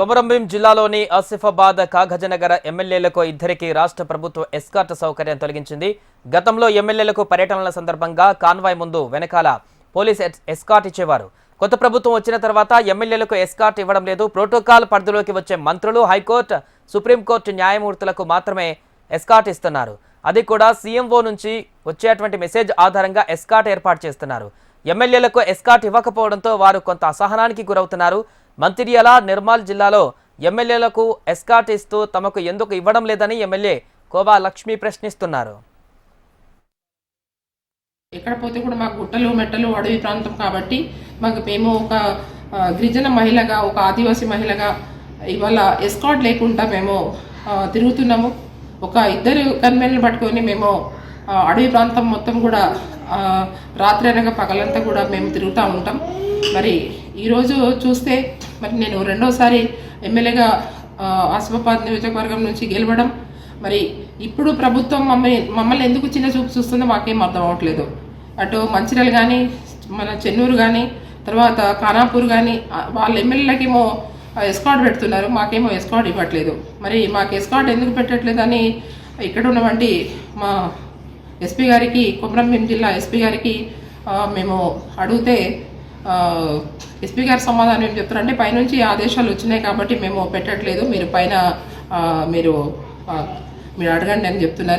కొమరంభీం జిల్లాలోని ఆసిఫాబాద్ కాగజనగర ఎమ్మెల్యేలకు ఇద్దరికి రాష్ట్ర ప్రభుత్వం ఎస్కార్ట్ సౌకర్యం తొలగించింది. గతంలో ఎమ్మెల్యేలకు పర్యటనల సందర్భంగా కాన్వాయ్ ముందు వెనకాల పోలీస్ ఎస్కార్ట్ ఇచ్చేవారు. కొత్త ప్రభుత్వం వచ్చిన తర్వాత ఎమ్మెల్యేలకు ఎస్కార్ట్ ఇవ్వడం లేదు. ప్రోటోకాల్ పరిధిలోకి వచ్చే మంత్రులు, హైకోర్టు, సుప్రీంకోర్టు న్యాయమూర్తులకు మాత్రమే ఎస్కార్ట్ ఇస్తున్నారు. అది కూడా సీఎంఓ నుంచి వచ్చేటువంటి మెసేజ్ ఆధారంగా ఎస్కార్ట్ ఏర్పాటు చేస్తున్నారు. ఎమ్మెల్యేలకు ఎస్కార్ట్ ఇవ్వకపోవడంతో వారు కొంత అసహనానికి గురవుతున్నారు. మంచిర్యాల, నిర్మల్ జిల్లాలో ఎమ్మెల్యేలకు ఎస్కార్ట్ ఇస్తూ తమకు ఎందుకు ఇవ్వడం లేదని ఎమ్మెల్యే కోవా లక్ష్మి ప్రశ్నిస్తున్నారు. ఎక్కడ పోతే కూడా మాకు గుట్టలు మెట్టలు అడవి ప్రాంతం కాబట్టి మేము ఒక గిరిజన మహిళగా, ఒక ఆదివాసీ మహిళగా ఇవాళ ఎస్కార్ట్ లేకుండా మేము తిరుగుతున్నాము. ఒక ఇద్దరు గన్మెన్లు పట్టుకొని మేము అడవి ప్రాంతం మొత్తం కూడా రాత్రి అనగా పగలంతా కూడా మేము తిరుగుతూ ఉంటాం. మరి ఈరోజు చూస్తే మరి నేను రెండోసారి ఎమ్మెల్యేగా ఆసిఫాబాద్ నియోజకవర్గం నుంచి గెలవడం, మరి ఇప్పుడు ప్రభుత్వం మమ్మల్ని ఎందుకు చిన్న చూపు చూస్తుందో మాకేం అర్థం అవ్వట్లేదు. అటు మంచిర్యాల కానీ, మన చెన్నూరు కానీ, తర్వాత ఖానాపూర్ కానీ వాళ్ళ ఎమ్మెల్యేలకేమో ఎస్కార్ట్ పెడుతున్నారు, మాకేమో ఎస్కార్ట్ ఇవ్వట్లేదు. మరి మాకు ఎస్కార్ట్ ఎందుకు పెట్టట్లేదు అని ఇక్కడ ఉన్నవంటి మా ఎస్పీ గారికి, కొమరంభీం జిల్లా ఎస్పీ గారికి మేము అడిగితే ఎస్పీ గారి సమాధానం ఏం చెప్తారంటే, పైనుంచి ఆదేశాలు వచ్చినాయి కాబట్టి మేము పెట్టట్లేదు, మీరు పైన మీరు అడగండి అని చెప్తున్నారు.